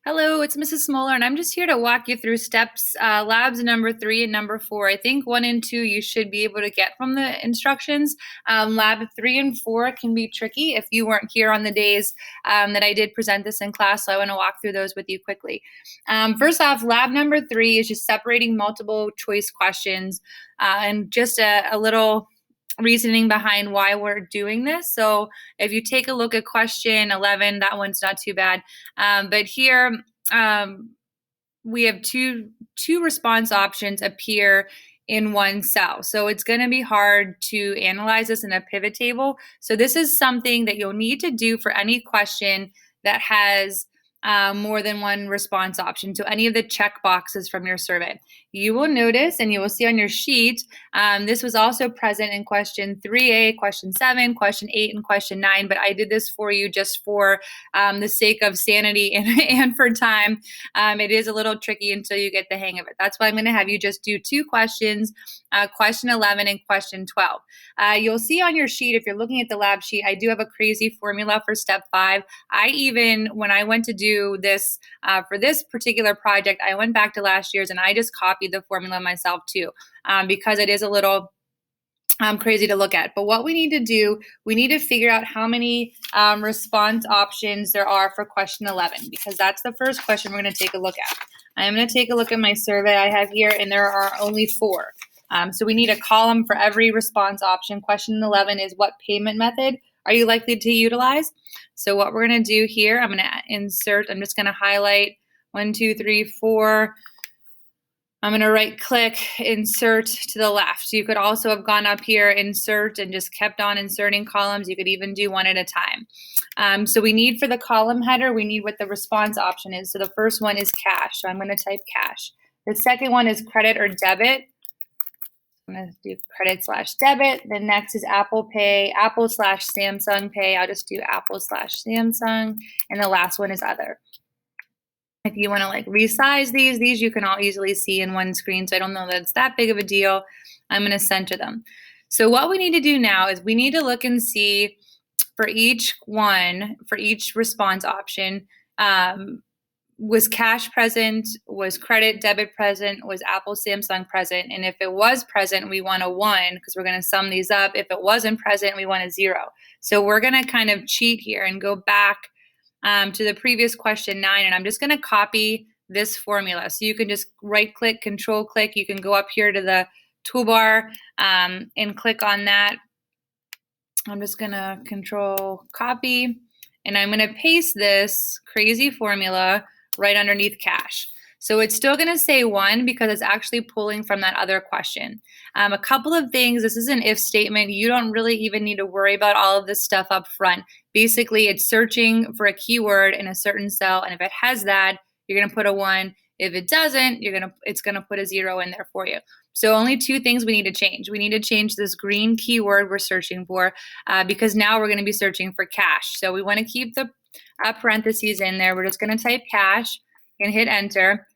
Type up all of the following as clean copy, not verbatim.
Hello, it's Mrs. Smoller, and I'm just here to walk you through steps, labs number 3 and number 4. I think 1 and 2 you should be able to get from the instructions. Lab 3 and 4 can be tricky if you weren't here on the days that I did present this in class, so I want to walk through those with you quickly. First off, lab number 3 is just separating multiple choice questions and just a little reasoning behind why we're doing this. So if you take a look at question 11, that one's not too bad. But here we have two response options appear in one cell. So it's going to be hard to analyze this in a pivot table. So this is something that you'll need to do for any question that has more than one response option. So any of the check boxes from your survey. You will notice, and you will see on your sheet, this was also present in question 3A, question 7, question 8, and question 9, but I did this for you just for the sake of sanity and for time. It is a little tricky until you get the hang of it. That's why I'm going to have you just do two questions, question 11 and question 12. You'll see on your sheet, if you're looking at the lab sheet, I do have a crazy formula for step 5. When I went to do this for this particular project, I went back to last year's and I just copied the formula myself too, because it is a little crazy to look at. But what we need to do, we need to figure out how many response options there are for question 11, because that's the first question we're going to take a look at. I'm going to take a look at my survey I have here, and there are only 4. So we need a column for every response option. Question 11 is, what payment method are you likely to utilize? So what we're going to do here, I'm going to insert, I'm just going to highlight 1, 2, 3, 4. I'm going to right click, insert to the left. You could also have gone up here, insert, and just kept on inserting columns. You could even do one at a time. So we need, for the column header, we need what the response option is. So the first one is cash. So I'm going to type cash. The second one is credit or debit. I'm going to do credit/debit. The next is Apple Pay, Apple/Samsung Pay. I'll just do Apple/Samsung. And the last one is other. If you want to resize these you can all easily see in one screen. So I don't know that it's that big of a deal. I'm going to center them. So what we need to do now is we need to look and see for each response option, was cash present, was credit, debit present, was Apple, Samsung present? And if it was present, we want a 1 because we're going to sum these up. If it wasn't present, we want a 0. So we're going to kind of cheat here and go back to the previous question 9, and I'm just going to copy this formula. So you can just right click, control click. You can go up here to the toolbar and click on that. I'm just going to control copy, and I'm going to paste this crazy formula right underneath cash. So it's still going to say 1 because it's actually pulling from that other question. A couple of things. This is an if statement. You don't really even need to worry about all of this stuff up front. Basically, it's searching for a keyword in a certain cell, and if it has that, you're going to put a 1. If it doesn't, it's going to put a 0 in there for you. So only 2 things we need to change. We need to change this green keyword we're searching for because now we're going to be searching for cash. So we want to keep the parentheses in there. We're just going to type cash and hit enter.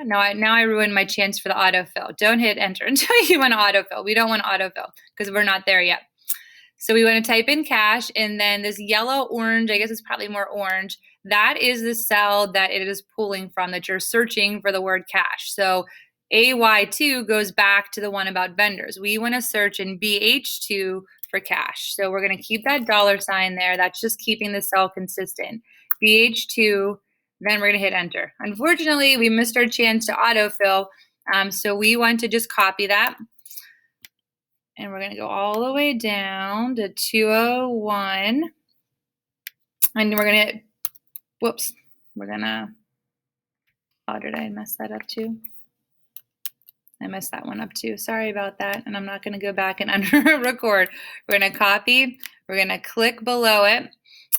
Now I ruined my chance for the autofill. Don't hit enter until you want to autofill. We don't want to autofill because we're not there yet. So we want to type in cash, and then this yellow orange, I guess it's probably more orange, that is the cell that it is pulling from, that you're searching for the word cash. So AY2 goes back to the one about vendors. We want to search in BH2 for cash. So we're going to keep that $sign there. That's just keeping the cell consistent. BH2, then we're going to hit enter. Unfortunately, we missed our chance to autofill, so we want to just copy that. And we're going to go all the way down to 201. And we're going to, oh, did I mess that up too? I messed that one up too. Sorry about that. And I'm not going to go back and record. We're going to copy. We're going to click below it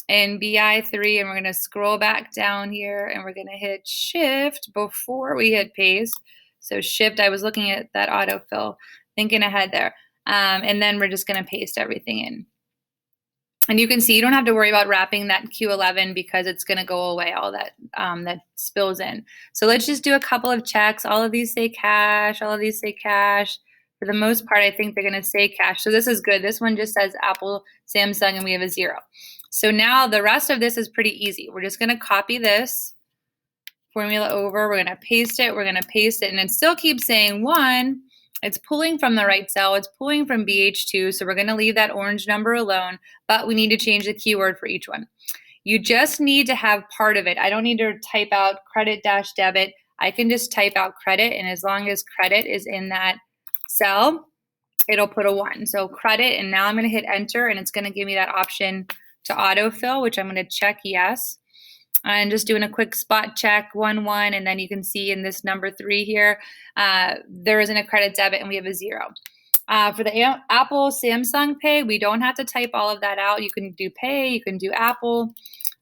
in BI3, and we're going to scroll back down here, and we're going to hit shift before we hit paste. So shift, I was looking at that autofill, thinking ahead there. And then we're just going to paste everything in. And you can see you don't have to worry about wrapping that Q11 because it's going to go away, all that that spills in. So let's just do a couple of checks. All of these say cash. All of these say cash. For the most part, I think they're going to say cash. So this is good. This one just says Apple, Samsung, and we have a 0. So now the rest of this is pretty easy. We're just going to copy this formula over. We're going to paste it. We're going to paste it. And it still keeps saying 1. It's pulling from the right cell. It's pulling from BH2. So we're going to leave that orange number alone. But we need to change the keyword for each one. You just need to have part of it. I don't need to type out credit-debit. I can just type out credit. And as long as credit is in that cell, it'll put a 1. So credit. And now I'm going to hit enter. And it's going to give me that option to autofill, which I'm going to check yes. And just doing a quick spot check, 1, 1, and then you can see in this number 3 here, there isn't a credit debit and we have a 0. For the Apple Samsung Pay, we don't have to type all of that out. You can do Pay, you can do Apple.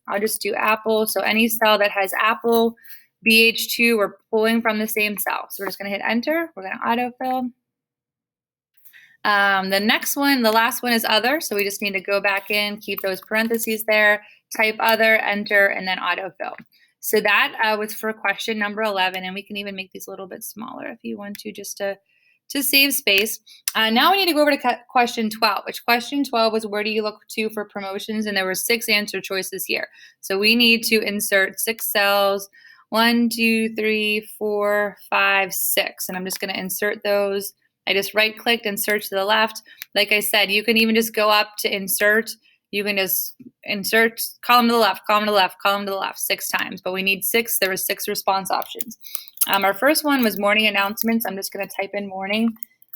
I'll just do Apple. So any cell that has Apple, BH2, we're pulling from the same cell. So we're just going to hit enter. We're going to autofill. The next one, the last one is other. So we just need to go back in, keep those parentheses there, type other, enter, and then autofill. So that was for question number 11. And we can even make these a little bit smaller if you want to, just to save space. Now we need to go over to question 12, which question 12 was where do you look to for promotions? And there were 6 answer choices here. So we need to insert 6 cells, 1, 2, 3, 4, 5, 6. And I'm just going to insert those. I just right clicked and search to the left. Like I said, you can even just go up to insert. You can just insert column to the left, column to the left, column to the left 6 times. But we need 6. There were 6 response options. Our first one was morning announcements. I'm just going to type in morning.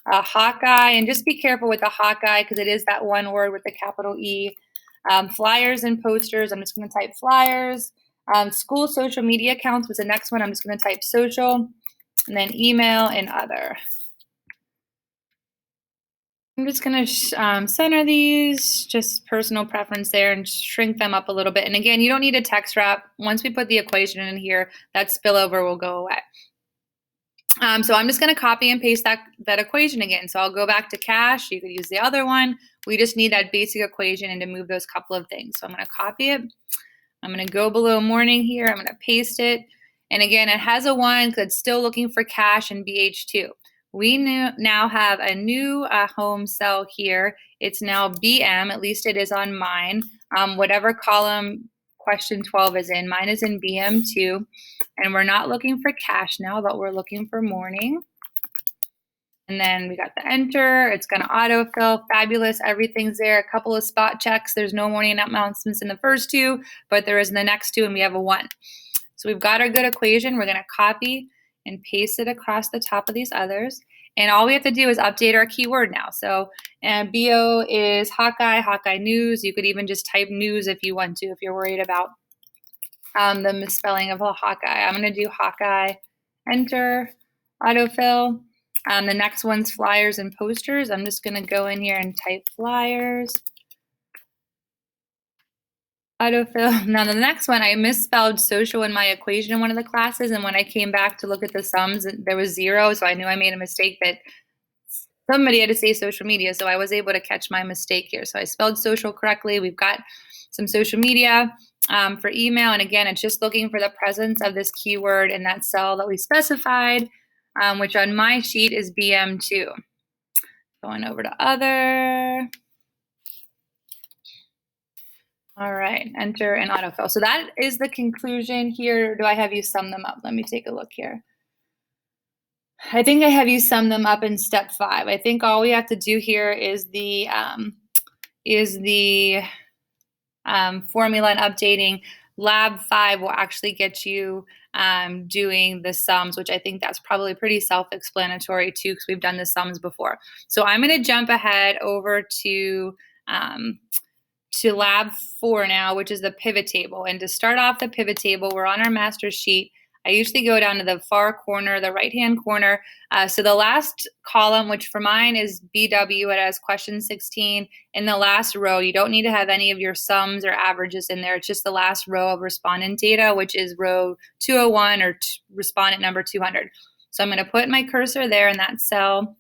Hawkeye, and just be careful with the Hawkeye because it is that one word with the capital E. Flyers and posters. I'm just going to type flyers. School social media accounts was the next one. I'm just going to type social. And then email and other. I'm just going to center these, just personal preference there, and shrink them up a little bit. And again, you don't need a text wrap. Once we put the equation in here, that spillover will go away. So I'm just going to copy and paste that equation again. So I'll go back to cash. You could use the other one. We just need that basic equation and to move those couple of things. So I'm going to copy it. I'm going to go below morning here. I'm going to paste it. And again, it has a 1 because it's still looking for cash and BH2. We now have a new home cell here. It's now BM, at least it is on mine. Whatever column question 12 is in, mine is in BM2. And we're not looking for cash now, but we're looking for morning. And then we got the enter. It's going to autofill. Fabulous. Everything's there. A couple of spot checks. There's no morning announcements in the first 2, but there is in the next 2, and we have a 1. So we've got our good equation. We're going to copy and paste it across the top of these others. And all we have to do is update our keyword now. So BO is Hawkeye, Hawkeye News. You could even just type news if you want to, if you're worried about the misspelling of a Hawkeye. I'm going to do Hawkeye, enter, autofill. The next one's flyers and posters. I'm just going to go in here and type flyers. Autofill. Now the next one, I misspelled social in my equation in one of the classes, and when I came back to look at the sums, there was 0, so I knew I made a mistake that somebody had to say social media, so I was able to catch my mistake here. So I spelled social correctly. We've got some social media for email, and again, it's just looking for the presence of this keyword in that cell that we specified, which on my sheet is BM2. Going over to other. All right, enter and autofill. So that is the conclusion here. Do I have you sum them up? Let me take a look here. I think I have you sum them up in step 5. I think all we have to do here is the formula and updating. Lab 5 will actually get you doing the sums, which I think that's probably pretty self-explanatory too, because we've done the sums before. So I'm going to jump ahead over to lab 4 now, which is the pivot table. And to start off the pivot table, we're on our master sheet. I usually go down to the far corner, the right-hand corner. So the last column, which for mine is BW, it has question 16. In the last row, you don't need to have any of your sums or averages in there. It's just the last row of respondent data, which is row 201 or respondent number 200. So I'm going to put my cursor there in that cell,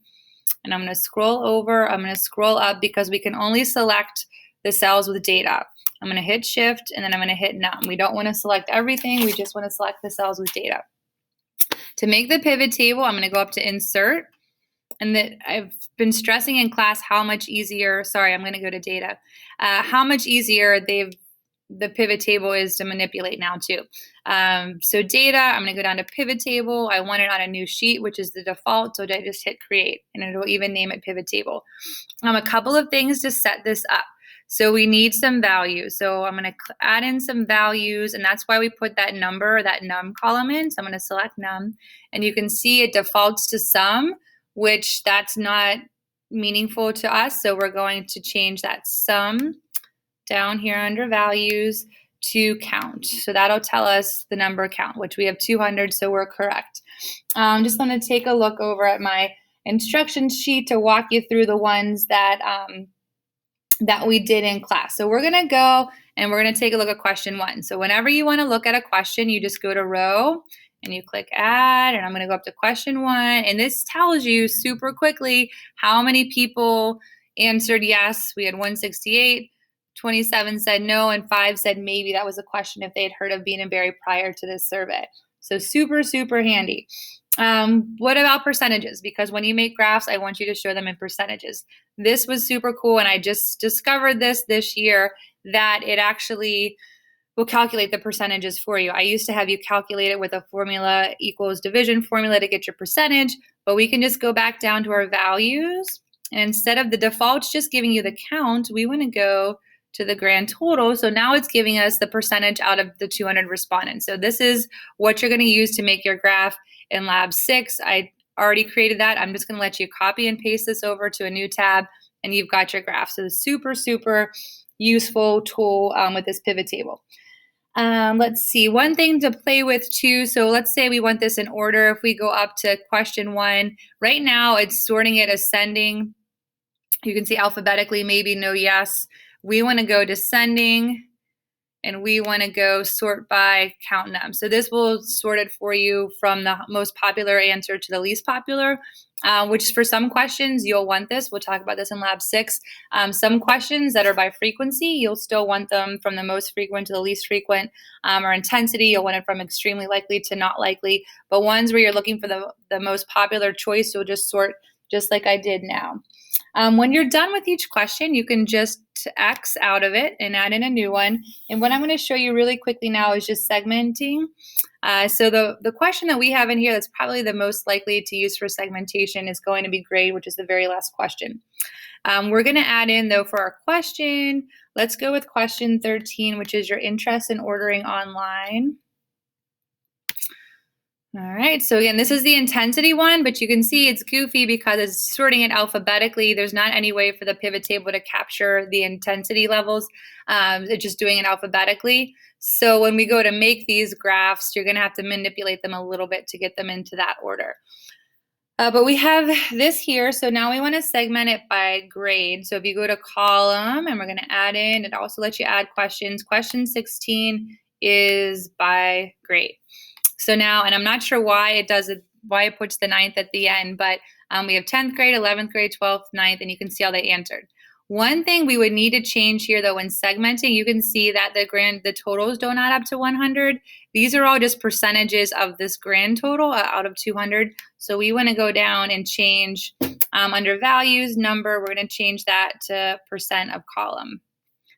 and I'm going to scroll over. I'm going to scroll up because we can only select the cells with data. I'm going to hit shift and then I'm going to hit none. We don't want to select everything. We just want to select the cells with data. To make the pivot table, I'm going to go up to insert. And that I've been stressing in class how much easier, sorry, I'm going to go to data, how much easier they've the pivot table is to manipulate now too. So data, I'm going to go down to pivot table. I want it on a new sheet, which is the default. So I just hit create, and it'll even name it pivot table. A couple of things to set this up. So we need some values. So I'm going to add in some values, and that's why we put that number, that num column in. So I'm going to select num, and you can see it defaults to sum, which that's not meaningful to us. So we're going to change that sum down here under values to count. So that'll tell us the number count, which we have 200, so we're correct. Just want to take a look over at my instruction sheet to walk you through the ones that that we did in class. So we're going to go and we're going to take a look at question 1. So whenever you want to look at a question, you just go to row and you click add, and I'm going to go up to question 1, and this tells you super quickly how many people answered yes. We had 168, 27 said no, and 5 said maybe. That was a question if they had heard of Bean and Berry prior to this survey. So super, super handy. What about percentages? Because when you make graphs, I want you to show them in percentages. This was super cool, and I just discovered this year that it actually will calculate the percentages for you. I used to have you calculate it with a formula equals division formula to get your percentage, but we can just go back down to our values, and instead of the defaults just giving you the count, we want to go to the grand total. So now it's giving us the percentage out of the 200 respondents. So this is what you're going to use to make your graph in Lab 6. I already created that. I'm just going to let you copy and paste this over to a new tab, and you've got your graph. So super, super useful tool with this pivot table. Let's see, one thing to play with too. So let's say we want this in order. If we go up to question 1, right now it's sorting it ascending. You can see alphabetically, maybe, no, yes. We want to go descending, and we want to go sort by count num. So this will sort it for you from the most popular answer to the least popular, which for some questions you'll want this. We'll talk about this in Lab 6. Some questions that are by frequency, you'll still want them from the most frequent to the least frequent, or intensity, you'll want it from extremely likely to not likely. But ones where you're looking for the most popular choice, you'll just sort just like I did now. When you're done with each question, you can just X out of it and add in a new one. And what I'm going to show you really quickly now is just segmenting. So the question that we have in here that's probably the most likely to use for segmentation is going to be grade, which is the very last question. We're going to add in, though, for our question, let's go with question 13, which is your interest in ordering online. All right, so again, this is the intensity one, but you can see it's goofy because it's sorting it alphabetically. There's not any way for the pivot table to capture the intensity levels. It's just doing it alphabetically. So when we go to make these graphs, you're gonna have to manipulate them a little bit to get them into that order. But we have this here, so now we want to segment it by grade. So if you go to column, and we're going to add in, it also lets you add questions. Question 16 is by grade. So now, and I'm not sure why it does it, why it puts the 9th at the end, but we have 10th grade, 11th grade, 12th, 9th, and you can see how they answered. One thing we would need to change here, though, when segmenting, you can see that the totals don't add up to 100. These are all just percentages of this grand total out of 200. So we want to go down and change under values, number, we're going to change that to percent of column.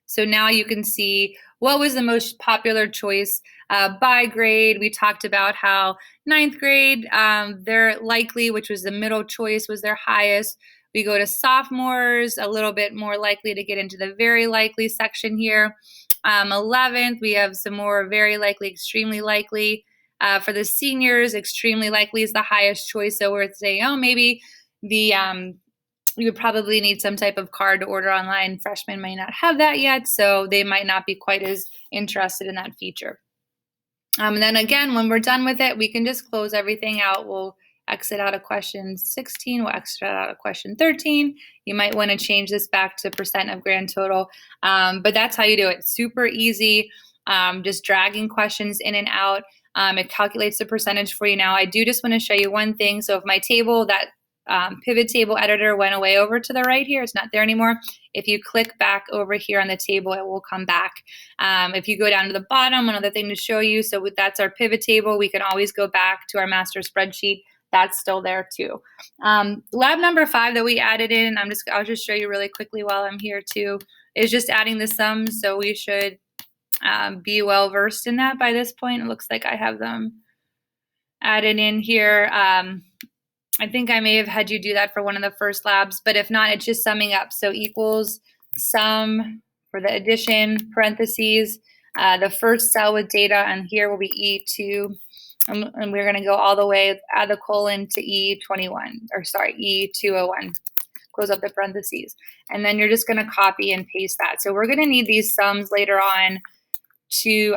So now you can see what was the most popular choice by grade. We talked about how 9th grade, their likely, which was the middle choice, was their highest. We go to sophomores, a little bit more likely to get into the very likely section here. 11th, we have some more very likely, extremely likely. For the seniors, extremely likely is the highest choice. So we're saying, oh, maybe you would probably need some type of card to order online. Freshmen may not have that yet, so they might not be quite as interested in that feature. And then again, when we're done with it, we can just close everything out. We'll exit out of question 16. We'll exit out of question 13. You might want to change this back to percent of grand total. But that's how you do it. Super easy, just dragging questions in and out. It calculates the percentage for you now. I do just want to show you one thing. So if my table, that pivot table editor went away over to the right here, it's not there anymore. If you click back over here on the table, it will come back. If you go down to the bottom, another thing to show you, so that's our pivot table. We can always go back to our master spreadsheet. That's still there too. Lab number 5 that we added in, I'll just show you really quickly while I'm here too, is just adding the sums. So we should be well versed in that by this point. It looks like I have them added in here. I think I may have had you do that for one of the first labs, but if not, it's just summing up. So equals sum for the addition, parentheses, the first cell with data, and here will be E2, and we're going to go all the way, add the colon to E21, or sorry, E201, close up the parentheses. And then you're just going to copy and paste that. So we're going to need these sums later on to,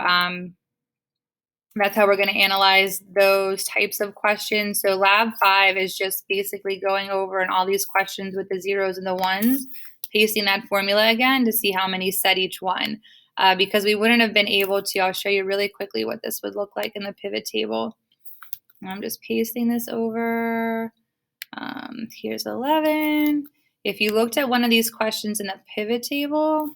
that's how we're going to analyze those types of questions. So lab 5 is just basically going over in all these questions with the zeros and the ones, pasting that formula again to see how many said each one. Because we wouldn't have been able to, I'll show you really quickly what this would look like in the pivot table. I'm just pasting this over. Here's 11. If you looked at one of these questions in the pivot table,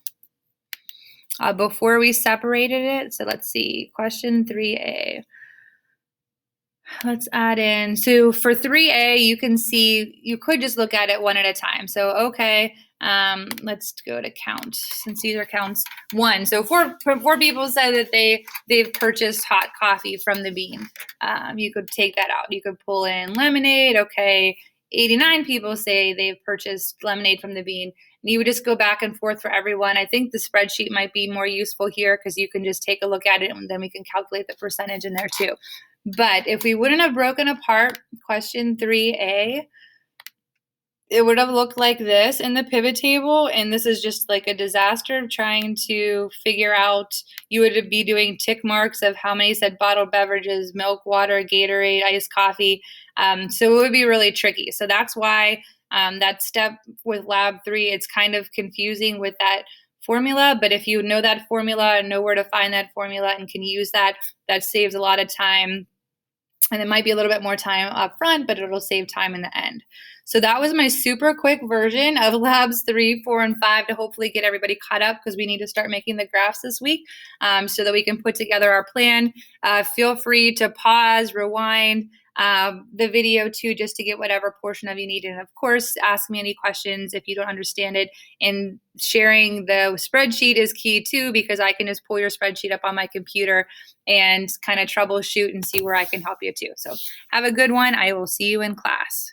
before we separated it, so let's see, question 3A. Let's add in, so for 3A, you can see, you could just look at it one at a time. So, okay, let's go to count, since these are counts 1. So four people said that they've purchased hot coffee from the bean. You could take that out. You could pull in lemonade. Okay, 89 people say they've purchased lemonade from the bean. And you would just go back and forth for everyone. I think the spreadsheet might be more useful here because you can just take a look at it and then we can calculate the percentage in there too. But if we wouldn't have broken apart question 3A, it would have looked like this in the pivot table. And this is just like a disaster trying to figure out, you would be doing tick marks of how many said bottled beverages, milk, water, Gatorade, iced coffee. So it would be really tricky. So that's why that step with lab 3, it's kind of confusing with that formula. But if you know that formula and know where to find that formula and can use that, that saves a lot of time. And it might be a little bit more time up front, but it'll save time in the end. So that was my super quick version of labs 3, 4, and 5 to hopefully get everybody caught up because we need to start making the graphs this week so that we can put together our plan. Feel free to pause, rewind the video too, just to get whatever portion of you need. And of course, ask me any questions if you don't understand it. And sharing the spreadsheet is key too, because I can just pull your spreadsheet up on my computer and kind of troubleshoot and see where I can help you too. So have a good one. I will see you in class.